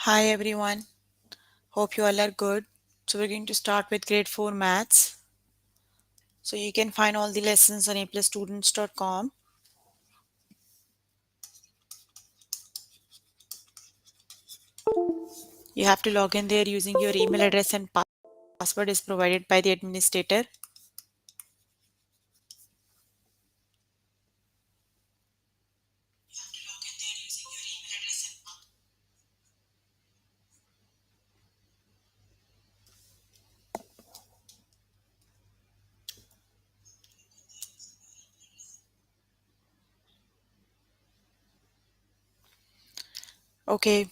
Hi everyone, hope you all are good. So we're going to start with grade 4 maths. So you can find all the lessons on aplusstudents.com. You have to log in there using your email address and password is provided by the administrator. Okay,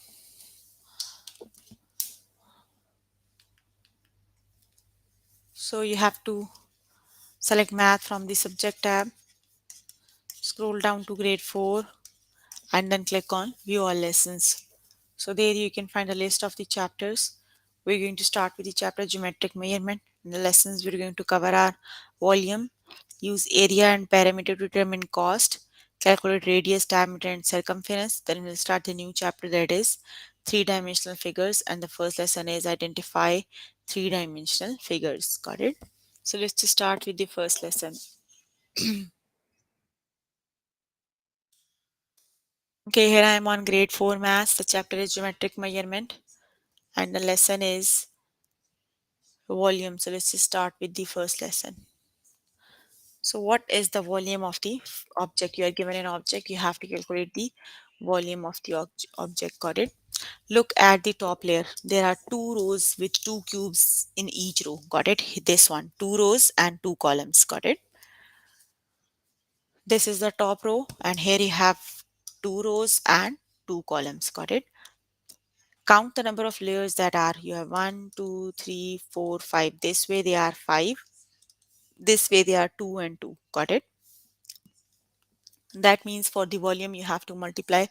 so you have to select math from the subject tab, scroll down to grade 4 and then click on view all lessons. So there you can find a list of the chapters. We're going to start with the chapter geometric measurement. In the lessons we're going to cover our volume, use area and perimeter to determine cost, calculate radius, diameter and circumference. Then we'll start the new chapter that is three-dimensional figures, and the first lesson is identify three-dimensional figures. Got it? So let's just start with the first lesson. Okay, here I am on grade 4 maths. The chapter is geometric measurement and the lesson is volume. So let's just start with the first lesson. So what is the volume of the object? You are given an object, you have to calculate the volume of the object. Got it? Look at the top layer. There are two rows with two cubes in each row. Got it? This one, two rows and two columns. Got it? This is the top row and here you have two rows and two columns. Got it? Count the number of layers that are. You have one, two, three, four, five. This way they are five. This way they are 2 and 2. Got it? That means for the volume you have to multiply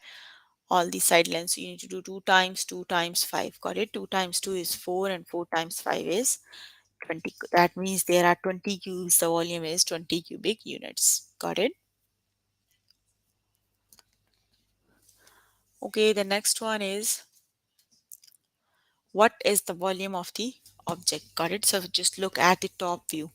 all the side lengths. You need to do 2 times 5. Got it? 2 times 2 is 4 and 4 times 5 is 20. That means there are 20 cubes. The volume is 20 cubic units. Got it? Okay, the next one is what is the volume of the object? Got it? So just look at the top view.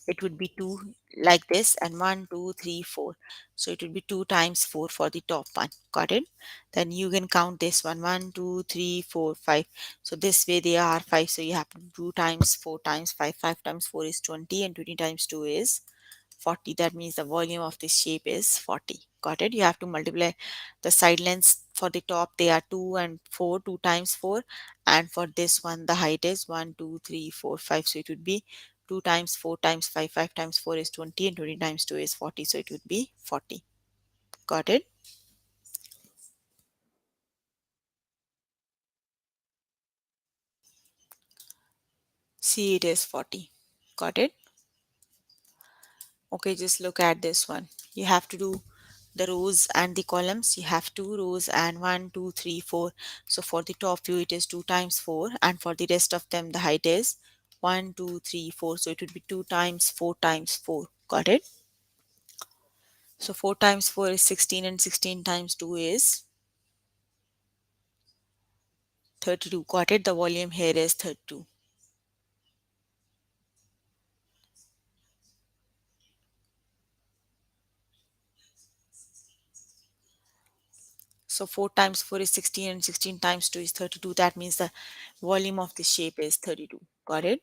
It would be 2 like this and 1 2 3 4, so it would be 2 times 4 for the top one. Got it? Then you can count this one, 1 2 3 4 5. So this way they are 5, so you have to do 2 times 4 times 5. 5 times 4 is 20 and 20 times 2 is 40. That means the volume of this shape is 40. Got it? You have to multiply the side lengths. For the top they are 2 and 4, 2 times 4, and for this one the height is 1 2 3 4 5, so it would be 2 times 4 times 5. 5 times 4 is 20 and 20 times 2 is 40, so it would be 40. Got it? See, it is 40. Got it? Okay, just look at this one. You have to do the rows and the columns. You have two rows and 1 2 3 4. So for the top view it is 2 times 4, and for the rest of them the height is 1 2 3 4, so it would be 2 times 4 times 4. Got it? So 4 times 4 is 16 and 16 times 2 is 32. Got it? The volume here is 32. So 4 times 4 is 16 and 16 times 2 is 32. That means the volume of the shape is 32. Got it?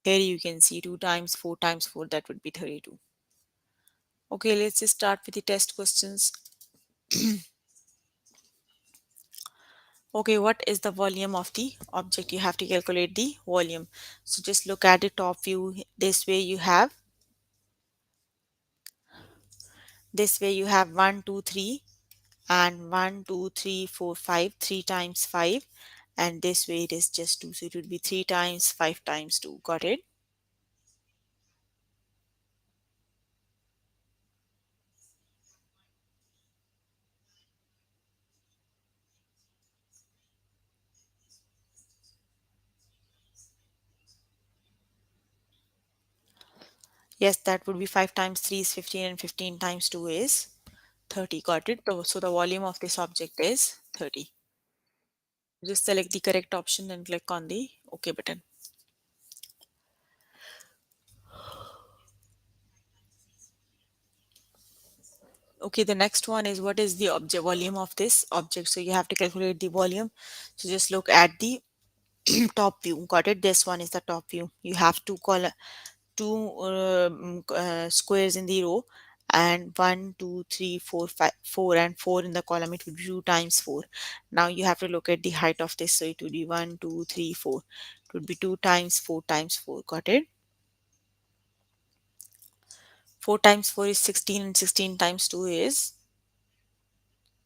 Here you can see 2 times 4, that would be 32. Okay, let's just start with the test questions. Okay, what is the volume of the object? You have to calculate the volume. So just look at the top view. This way you have 1 2 3 and 1 2 3 4 5, 3 times 5, and this way it is just 2, so it would be 3 times 5 times 2. Got it? Yes, that would be 5 times 3 is 15 and 15 times 2 is 30. Got it? So the volume of this object is 30. Just select the correct option and click on the OK button. Okay, the next one is what is the object volume of this object. So you have to calculate the volume. So just look at the top view. Got it? This one is the top view. You have to call two squares in the row, and one, two, three, four, five, four, and four in the column. It would be 2 times 4. Now you have to look at the height of this. So it would be 1, 2, 3, 4. It would be 2 times 4 times 4. Got it? 4 times 4 is 16, and 16 times 2 is,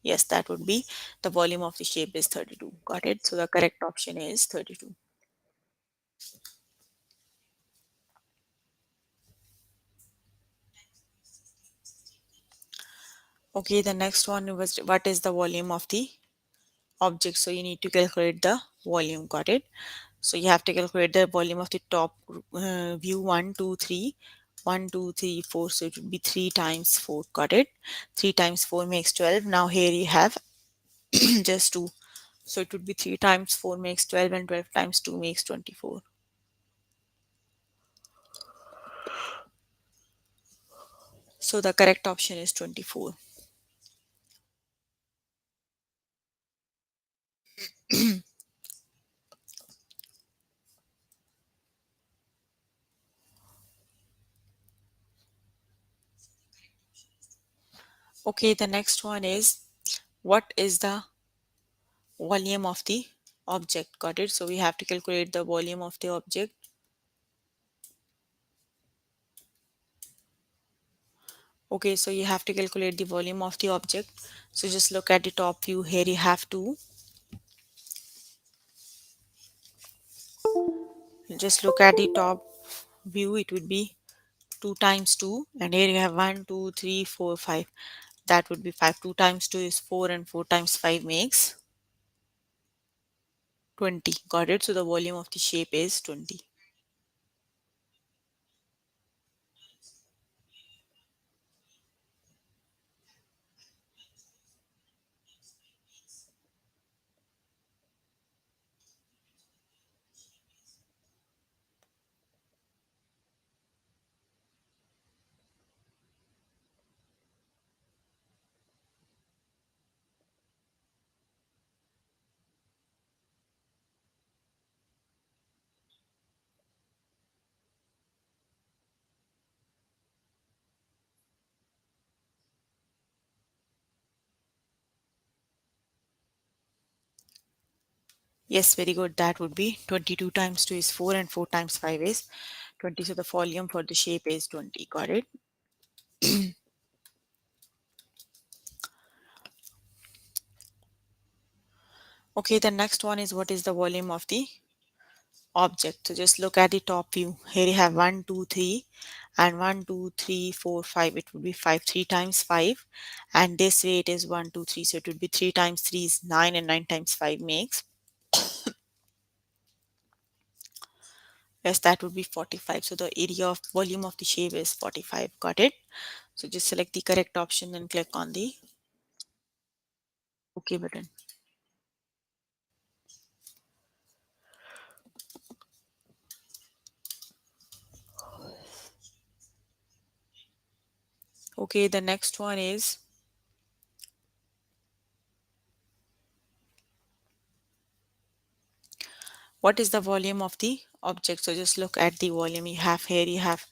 yes, that would be the volume of the shape is 32. Got it? So the correct option is 32. Okay, the next one was what is the volume of the object. So you need to calculate the volume. Got it? So you have to calculate the volume of the top view. 1, 2, 3. 1, 2, 3, 4. So it would be 3 times 4. Got it? 3 times 4 makes 12. Now here you have just 2. So it would be 3 times 4 makes 12, and 12 times 2 makes 24. So the correct option is 24. Okay, the next one is what is the volume of the object. Got it? So we have to calculate the volume of the object. Okay, so you have to calculate the volume of the object. So just look at the top view. Here you have to just look at the top view. It would be 2 times 2, and here you have 1, 2, 3, 4, 5. That would be 5. 2 times 2 is 4, and 4 times 5 makes 20. Got it? So the volume of the shape is 20. Yes, very good. That would be 22 times 2 is 4, and 4 times 5 is 20. So the volume for the shape is 20. Got it? Okay, the next one is what is the volume of the object. So just look at the top view. Here you have 1, 2, 3, and 1, 2, 3, 4, 5. It would be 5. 3 times 5. And this way it is 1, 2, 3. So it would be 3 times 3 is 9, and 9 times 5 makes. Yes, that would be 45. So the area of volume of the shape is 45. Got it? So just select the correct option and click on the OK button. Okay, the next one is what is the volume of the object. So just look at the volume you have here. You have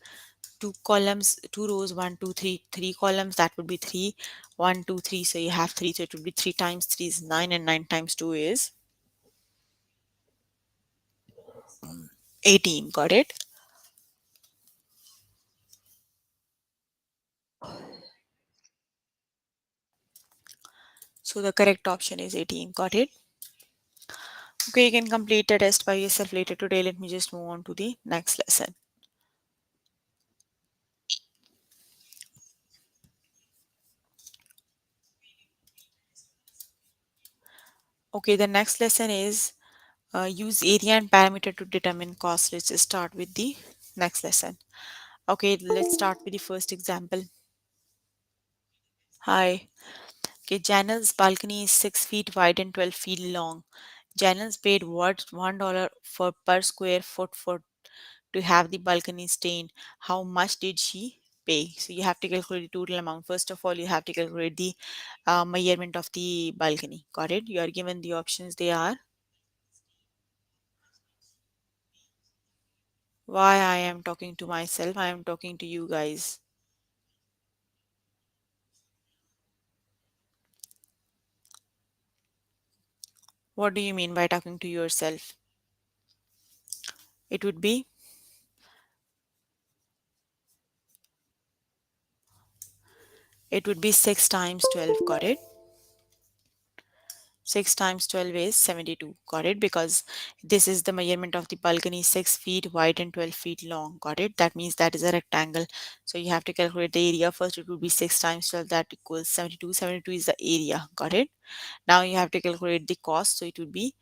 two columns, two rows, one, two, three, three columns. That would be 3, 1, 2, 3. So you have 3. So it would be 3 times 3 is 9, and 9 times 2 is 18. Got it? So the correct option is 18. Got it? Okay, you can complete the test by yourself later today. Let me just move on to the next lesson. Okay, the next lesson is use area and parameter to determine cost. Let's just start with the next lesson. Okay, let's start with the first example. Hi. Okay, Janel's balcony is 6 feet wide and 12 feet long. Janice paid what $1 for per square foot for to have the balcony stained. How much did she pay? So you have to calculate the total amount. First of all, you have to calculate the measurement of the balcony. Got it? You are given the options. They are why I am talking to myself. I am talking to you guys. What do you mean by talking to yourself? It would be it would be 6 times 12. Got it? 6 times 12 is 72. Got it? Because this is the measurement of the balcony, 6 feet wide and 12 feet long. Got it? That means that is a rectangle. So you have to calculate the area first. It would be 6 times 12. That equals 72. 72 is the area. Got it? Now you have to calculate the cost. So it would be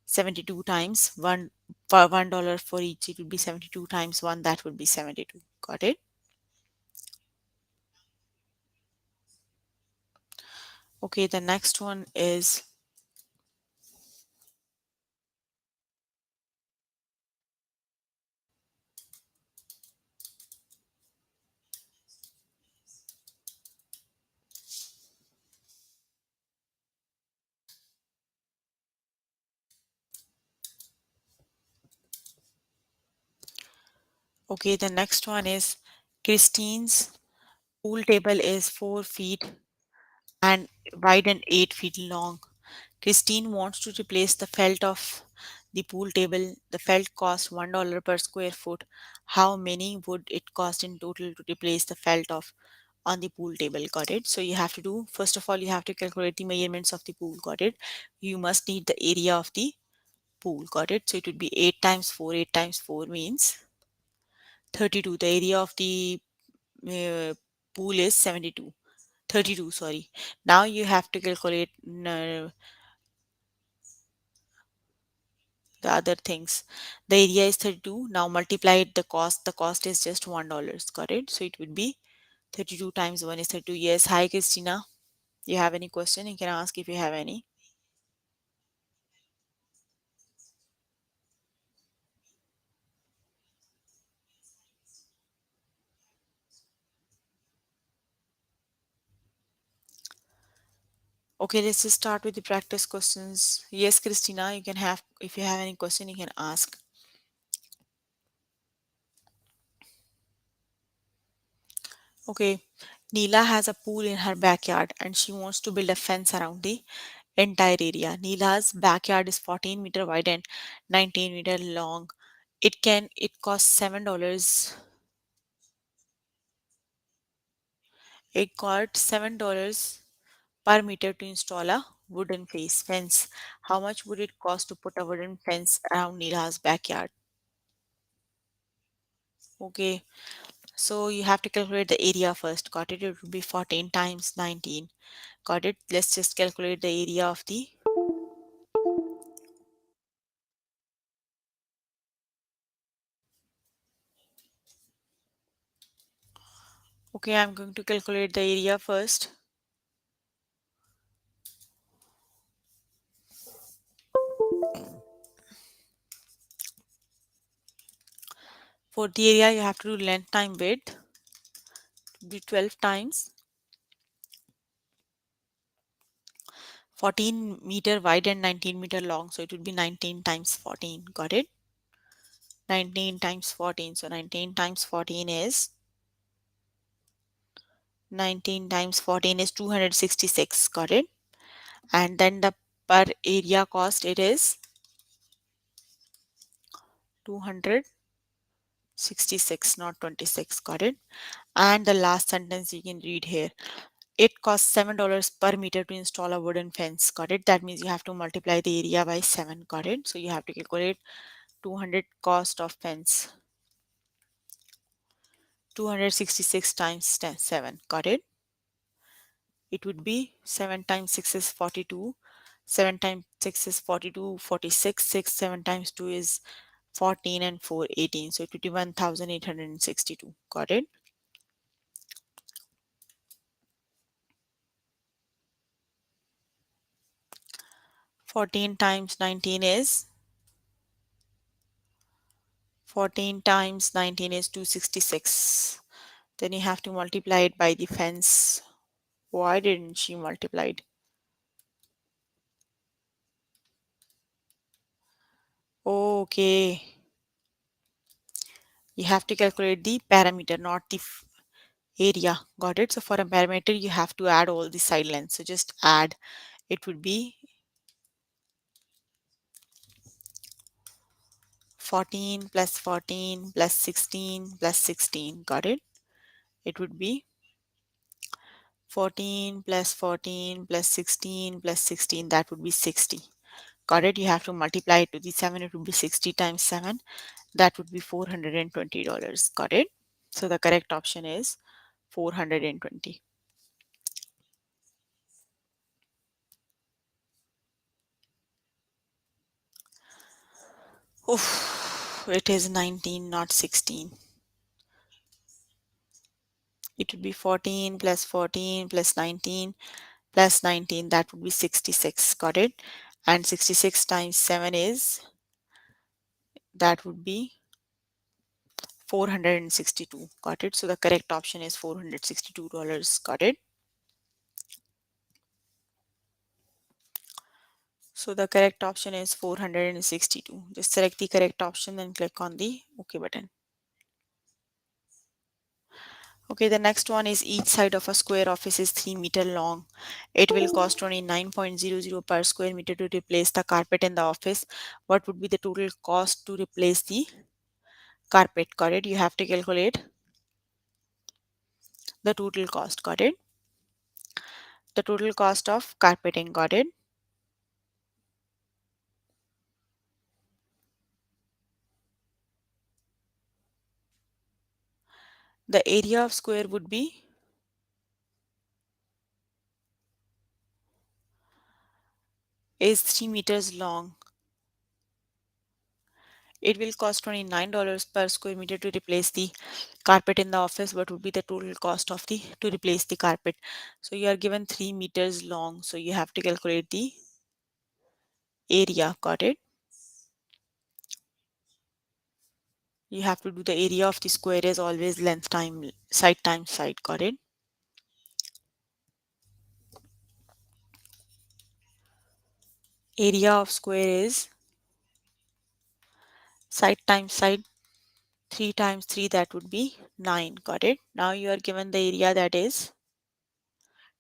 72 times 1 for $1 for each. It would be 72 times 1. That would be 72. Got it? Okay, the next one is okay, the next one is Christine's pool table is 4 feet and wide and 8 feet long. Christine wants to replace the felt of the pool table. The felt costs $1 per square foot. How many would it cost in total to replace the felt of on the pool table? Got it? So you have to do, first of all, you have to calculate the measurements of the pool. Got it? You must need the area of the pool. Got it? So it would be 8 times 4. 8 times 4 means 32. The area of the uh, pool is 72. 32, sorry. Now you have to calculate the other things. The area is 32. Now multiply it the cost. The cost is just $1. Got it? So it would be 32 times 1 is 32. Yes. Hi, Christina. You have any question? You can ask if you have any. Okay, let's just start with the practice questions. Yes, Christina, you can have, if you have any question, you can ask. Okay, Neela has a pool in her backyard and she wants to build a fence around the entire area. Neela's backyard is 14-meter wide and 19-meter long. It costs $7. It costs $7 per meter to install a wooden face fence. How much would it cost to put a wooden fence around Neela's backyard? Okay, so you have to calculate the area first. Got it? It would be 14 times 19. Got it? Let's just calculate the area of the. Okay, I'm going to calculate the area first. For the area, you have to do length time width. It would be 12 times 14-meter wide and 19-meter long. So it would be 19 times 14. Got it? 19 times 14. So 19 times 14 is 19 times 14 is 266. Got it? And then the per area cost it is 266, not 26. Got it? And the last sentence you can read here. It costs $7 per meter to install a wooden fence. Got it? That means you have to multiply the area by 7. Got it? So you have to calculate 200 cost of fence. 266 times 10, 7. Got it? It would be 7 times 6 is 42. 7 times 6 is 42, 46. 6, 7 times 2 is 14 and 4, 18. So it would be 1862. Got it? 14 times 19 is 14 times 19 is 266. Then you have to multiply it by the fence. Why didn't she multiply it? Okay. You have to calculate the parameter, not the area. Got it? So for a parameter, you have to add all the side lengths. So just add. It would be 14 plus 14 plus 16 plus 16. Got it? It would be 14 plus 14 plus 16 plus 16. That would be 60. Got it? You have to multiply it to the 7. It would be 60 times 7. That would be $420. Got it? So the correct option is 420. Oof, it is 19, not 16. It would be 14 plus 14 plus 19 plus 19. That would be 66. Got it? And 66 times 7 is, that would be 462. Got it? So the correct option is $462. Got it? So the correct option is 462. Just select the correct option and click on the OK button. Okay, the next one is each side of a square office is 3 meter long. It will cost 29.00 per square meter to replace the carpet in the office. What would be the total cost to replace the carpet? Got it? You have to calculate the total cost. Got it? The total cost of carpeting. Got it? The area of square would be, is 3 meters long. It will cost $29 per square meter to replace the carpet in the office. What would be the total cost of the to replace the carpet? So you are given 3 meters long. So you have to calculate the area. Got it? You have to do the area of the square is always length times side. Got it? Area of square is side times side. 3 times 3, that would be 9. Got it? Now you are given the area, that is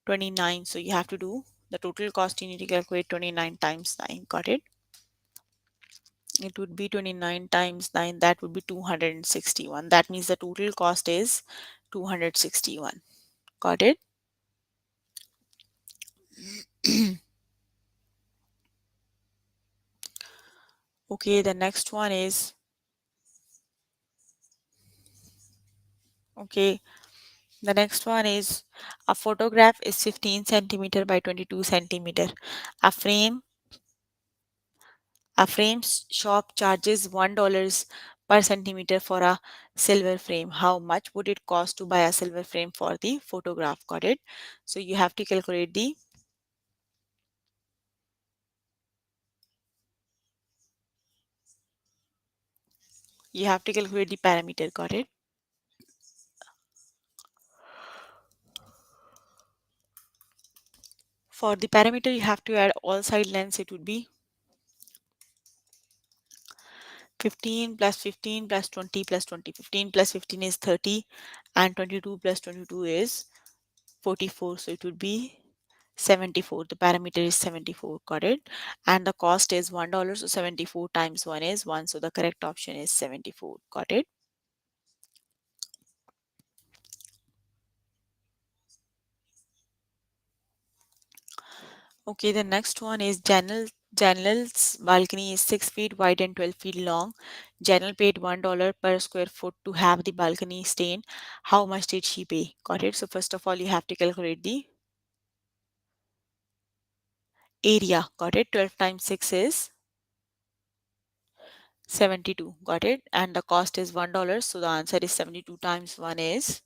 29. So you have to do the total cost. You need to calculate 29 times 9. Got it? It would be 29 times 9. That would be 261. That means the total cost is 261. Got it? Okay, the next one is, okay, the next one is a photograph is 15 centimeter by 22 centimeter. A frame shop charges $1 per centimeter for a silver frame. How much would it cost to buy a silver frame for the photograph? Got it? So you have to calculate the, parameter. Got it? For the parameter, you have to add all side lengths. It would be 15 plus 15 plus 20 plus 20. 15 plus 15 is 30 and 22 plus 22 is 44. So it would be 74. The parameter is 74. Got it? And the cost is $1. So 74 times 1 is 1. So the correct option is 74. Got it? Okay, the next one is Janel's balcony is 6 feet wide and 12 feet long. Janel paid $1 per square foot to have the balcony stain. How much did she pay? Got it? So first of all, you have to calculate the area. Got it? 12 times 6 is 72. Got it? And the cost is $1. So the answer is 72 times 1 is,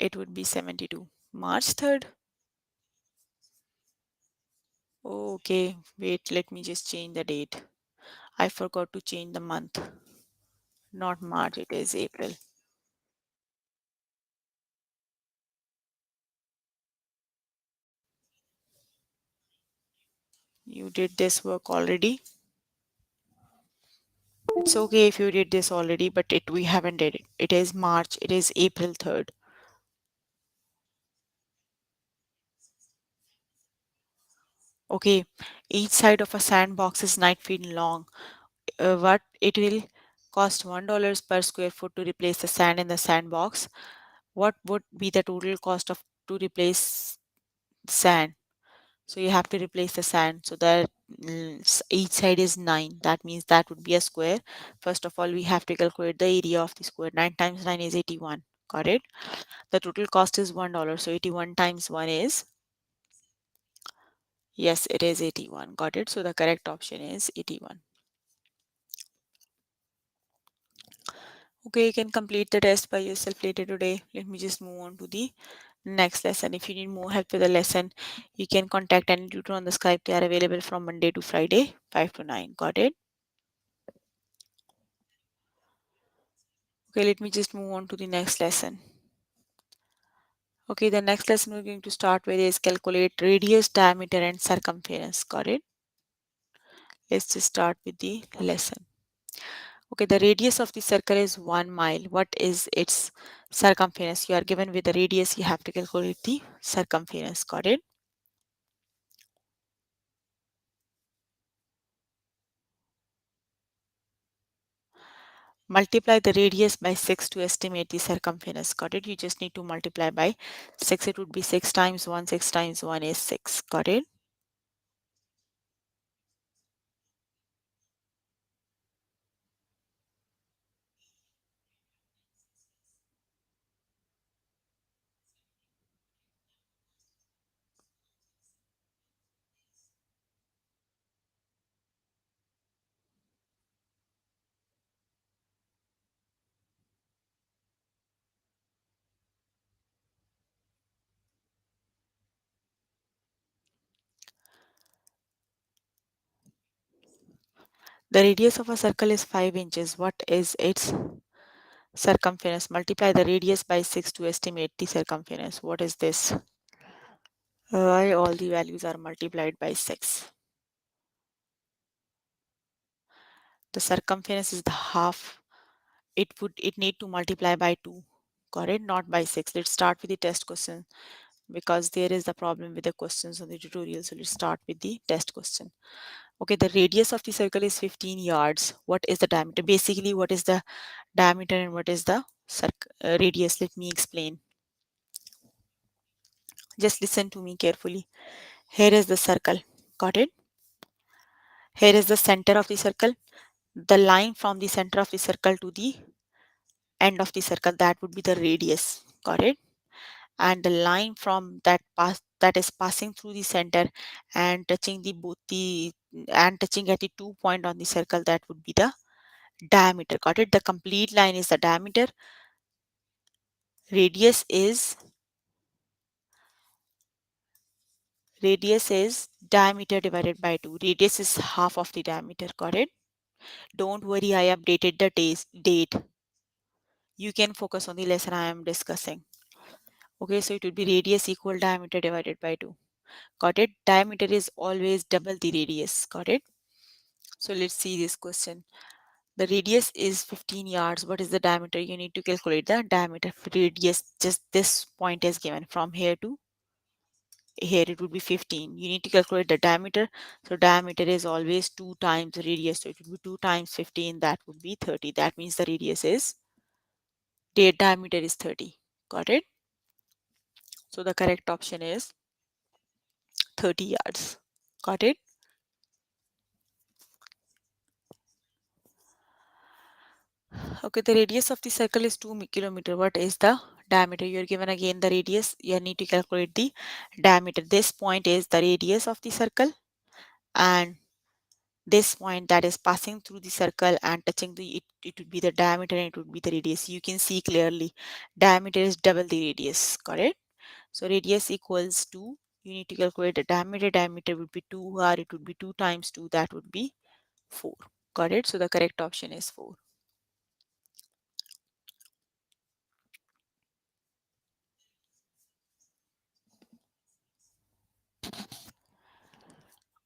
It would be 72. March 3rd. Oh, okay, wait, let me just change the date. I forgot to change the month. Not March, it is April. You did this work already. It's okay if you did this already, but it we haven't did it. It is March, it is April 3rd. Okay, each side of a sandbox is 9 feet long. What it will cost $1 per square foot to replace the sand in the sandbox. What would be the total cost of to replace sand? So you have to replace the sand. So that each side is 9. That means that would be a square. First of all, we have to calculate the area of the square. 9 times 9 is 81. Got it? The total cost is $1. So 81 times 1 is, yes, it is 81. Got it? So the correct option is 81. Okay, you can complete the test by yourself later today. Let me just move on to the next lesson. If you need more help with the lesson, you can contact any tutor on the Skype. They are available from Monday to Friday, 5 to 9. Got it? Okay, let me just move on to the next lesson. Okay, the next lesson we're going to start with is calculate radius, diameter, and circumference. Got it? Let's just start with the lesson. Okay, the radius of the circle is 1 mile. What is its circumference? You are given with the radius, you have to calculate the circumference. Got it? Multiply the radius by 6 to estimate the circumference. Got it? You just need to multiply by 6. It would be 6 times 1. 6 times 1 is 6. Got it? The radius of a circle is 5 inches. What is its circumference? Multiply the radius by 6 to estimate the circumference. What is this? Why all the values are multiplied by 6? The circumference is the half. It need to multiply by 2. Got it? Not by 6. Let's start with the test question because there is the problem with the questions on the tutorial. So let's start with the test question. Okay, the radius of the circle is 15 yards. What is the diameter? Basically, what is the diameter and what is the radius? Let me explain. Just listen to me carefully. Here is the circle. Got it? Here is the center of the circle. The line from the center of the circle to the end of the circle, that would be the radius. Got it? And the line from that is passing through the center and touching the both the and touching at the 2 point on the circle, that would be the diameter. Got it? The complete line is the diameter. Radius is diameter divided by 2. Radius is half of the diameter. Got it? Don't worry, I updated the date. You can focus on the lesson I am discussing. Okay, so it would be radius equal diameter divided by 2. Got it? Diameter is always double the radius. Got it? So let's see this question. The radius is 15 yards. What is the diameter? You need to calculate the diameter. Radius, just this point is given from here to here, it would be 15. You need to calculate the diameter. So diameter is always 2 times the radius. So it would be 2 times 15. That would be 30. That means the radius is, the diameter is 30. Got it? So the correct option is 30 yards. Got it? Okay, the radius of the circle is 2 kilometer. What is the diameter? You're given again the radius. You need to calculate the diameter. This point is the radius of the circle and this point that is passing through the circle and touching it would be the diameter and it would be the radius. You can see clearly diameter is double the radius, correct? So radius equals 2. You need to calculate the diameter. Diameter would be 2 r. It would be 2 times 2. That would be 4. Got it? So the correct option is 4.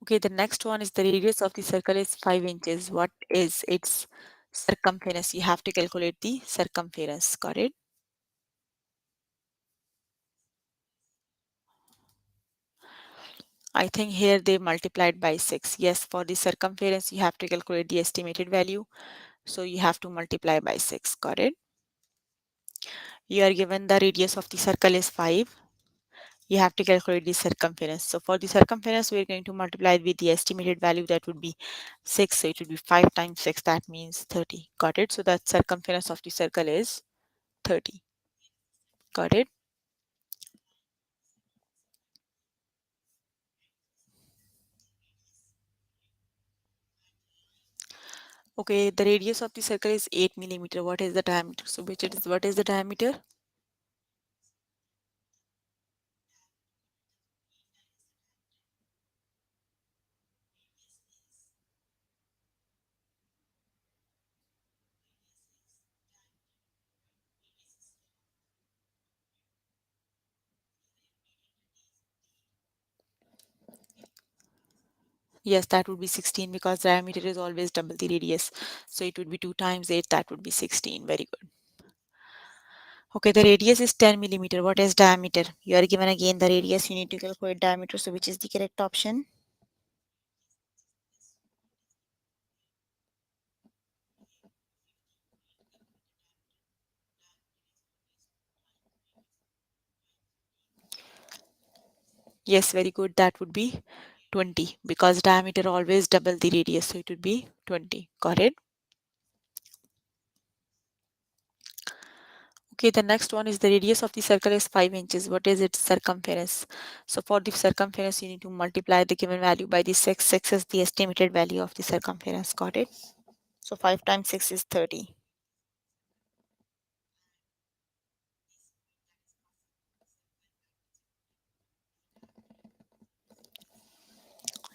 Okay, the next one is the radius of the circle is 5 inches. What is its circumference? You have to calculate the circumference. Got it? I think here they multiplied by 6. Yes, for the circumference, you have to calculate the estimated value. So you have to multiply by 6. Got it? You are given the radius of the circle is 5. You have to calculate the circumference. So for the circumference, we're going to multiply with the estimated value that would be 6. So it would be 5 times 6. That means 30. Got it? So the circumference of the circle is 30. Got it? Okay, the radius of the circle is 8 millimeter. What is the diameter? So which it is what is the diameter? Yes, that would be 16 because diameter is always double the radius. So it would be 2 times 8, that would be 16. Very good. Okay, the radius is 10 millimeter. What is diameter? You are given again the radius. You need to calculate diameter. So which is the correct option? Yes, very good. That would be 20 because diameter always double the radius. So it would be 20. Got it? Okay, the next one is the radius of the circle is 5 inches. What is its circumference? So for the circumference, you need to multiply the given value by the 6. 6 is the estimated value of the circumference. Got it? So 5 times 6 is 30.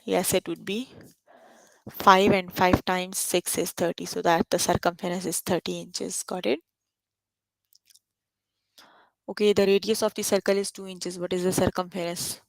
Yes, it would be 5 and 5 times 6 is 30. So that the circumference is 30 inches. Got it? Okay, the radius of the circle is 2 inches. What is the circumference?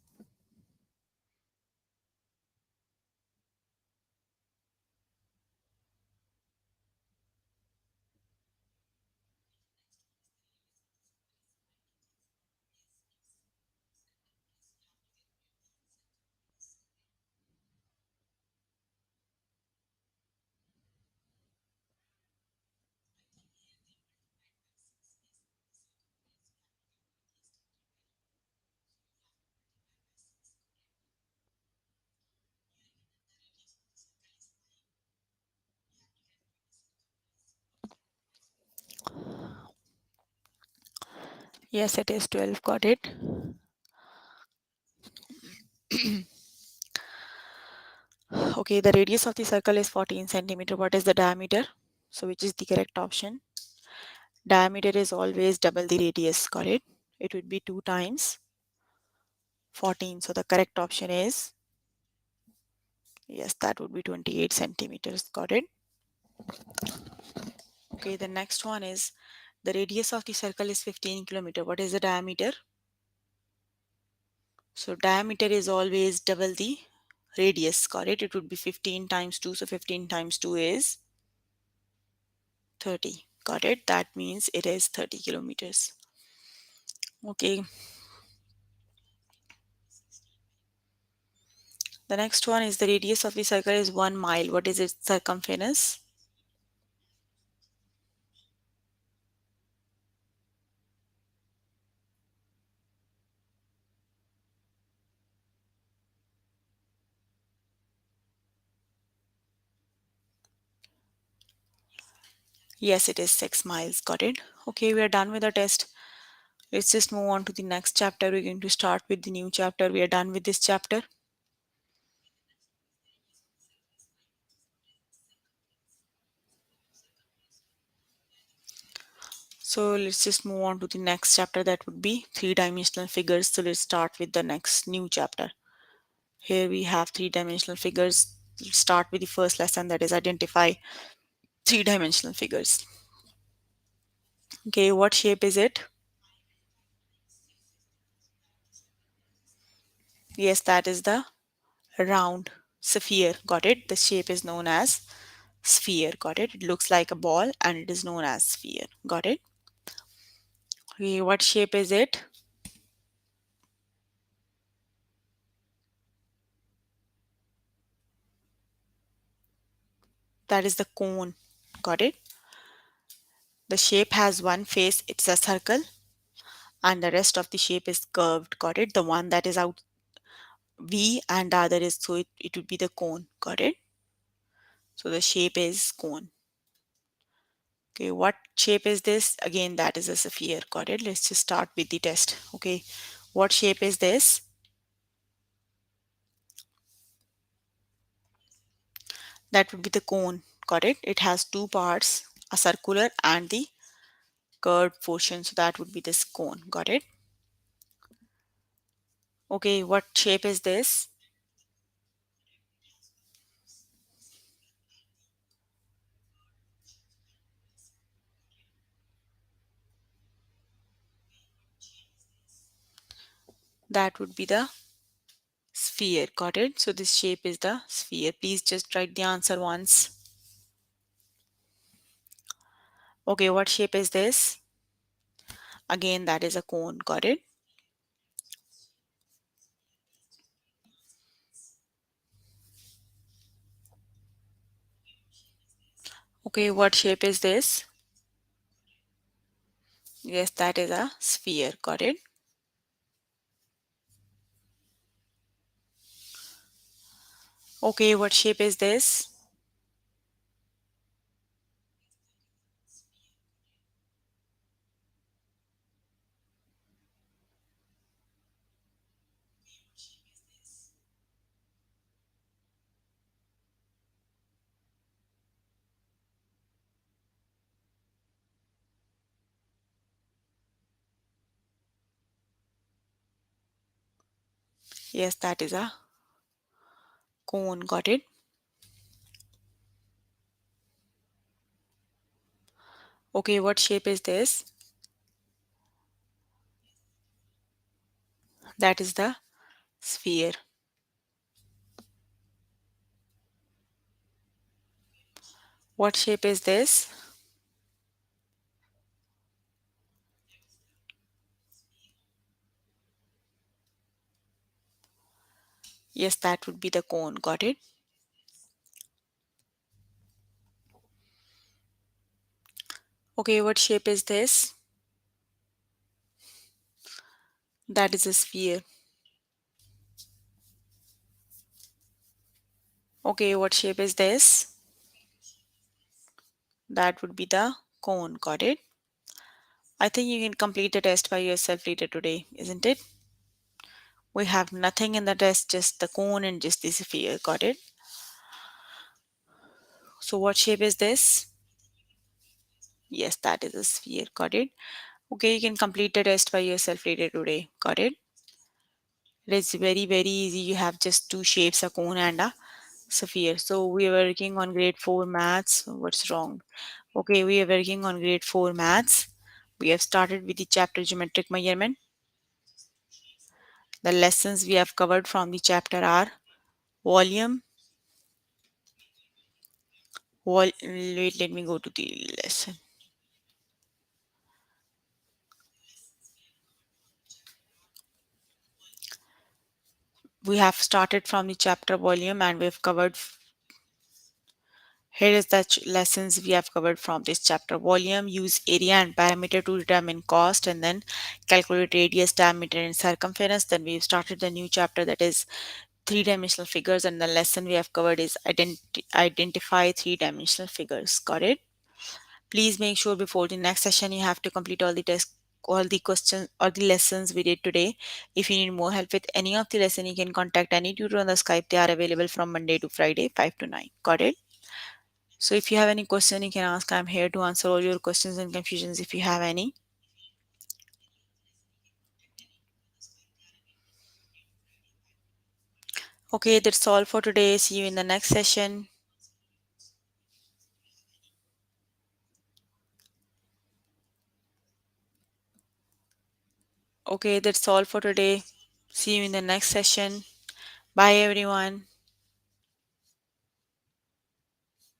Yes, it is 12. Got it? Okay, the radius of the circle is 14 centimeter. What is the diameter? So which is the correct option? Diameter is always double the radius. Got it? It would be 2 times 14. So the correct option is yes, that would be 28 centimeters. Got it? Okay, the next one is the radius of the circle is 15 kilometer. What is the diameter? So diameter is always double the radius. Got it? It would be 15 times 2. So 15 times 2 is 30. Got it? That means it is 30 kilometers. Okay. The next one is the radius of the circle is 1 mile. What is its circumference? Yes, it is 6 miles. Got it? Okay, we are done with the test. Let's just move on to the next chapter. We're going to start with the new chapter. We are done with this chapter. So let's just move on to the next chapter, that would be three-dimensional figures. So let's start with the next new chapter. Here we have three-dimensional figures. Let's start with the first lesson, that is identify three-dimensional figures. Okay, what shape is it? Yes, that is the round sphere. Got it? The shape is known as sphere. Got it? It looks like a ball and it is known as sphere. Got it? Okay, what shape is it? That is the cone. Got it? The shape has one face, it's a circle, and the rest of the shape is curved. Got it? The one that is out V and the other is, so it would be the cone. Got it? So the shape is cone. Okay, what shape is this? Again, that is a sphere. Got it? Let's just start with the test. Okay, what shape is this? That would be the cone. Got it? It has two parts, a circular and the curved portion. So that would be this cone. Got it? Okay, what shape is this? That would be the sphere. Got it? So this shape is the sphere. Please just write the answer once. Okay, what shape is this? Again, that is a cone. Got it? Okay, what shape is this? Yes, that is a sphere. Got it? Okay, what shape is this? Yes, that is a cone. Got it? Okay, what shape is this? That is the sphere. What shape is this? Yes, that would be the cone. Got it? Okay, what shape is this? That is a sphere. Okay, what shape is this? That would be the cone. Got it? I think you can complete the test by yourself later today, isn't it? We have nothing in the test, just the cone and just the sphere. Got it? So what shape is this? Yes, that is a sphere. Got it? Okay, you can complete the test by yourself later today. Got it? It is very, very easy. You have just two shapes, a cone and a sphere. So we are working on grade 4 maths. What's wrong? Okay, we are working on grade 4 maths. We have started with the chapter geometric measurement. The lessons we have covered from the chapter are volume. Wait, let me go to the lesson. We have started from the chapter volume and we have covered. Here is the lessons we have covered from this chapter. Volume, use area and perimeter to determine cost, and then calculate radius, diameter, and circumference. Then we've started the new chapter, that is three-dimensional figures, and the lesson we have covered is identify three-dimensional figures. Got it? Please make sure before the next session you have to complete all the tests, all the questions, all the lessons we did today. If you need more help with any of the lesson, you can contact any tutor on the Skype. They are available from Monday to Friday, 5 to 9. Got it? So if you have any question, you can ask. I'm here to answer all your questions and confusions if you have any. Okay, that's all for today. See you in the next session. Okay, that's all for today. See you in the next session. Bye, everyone.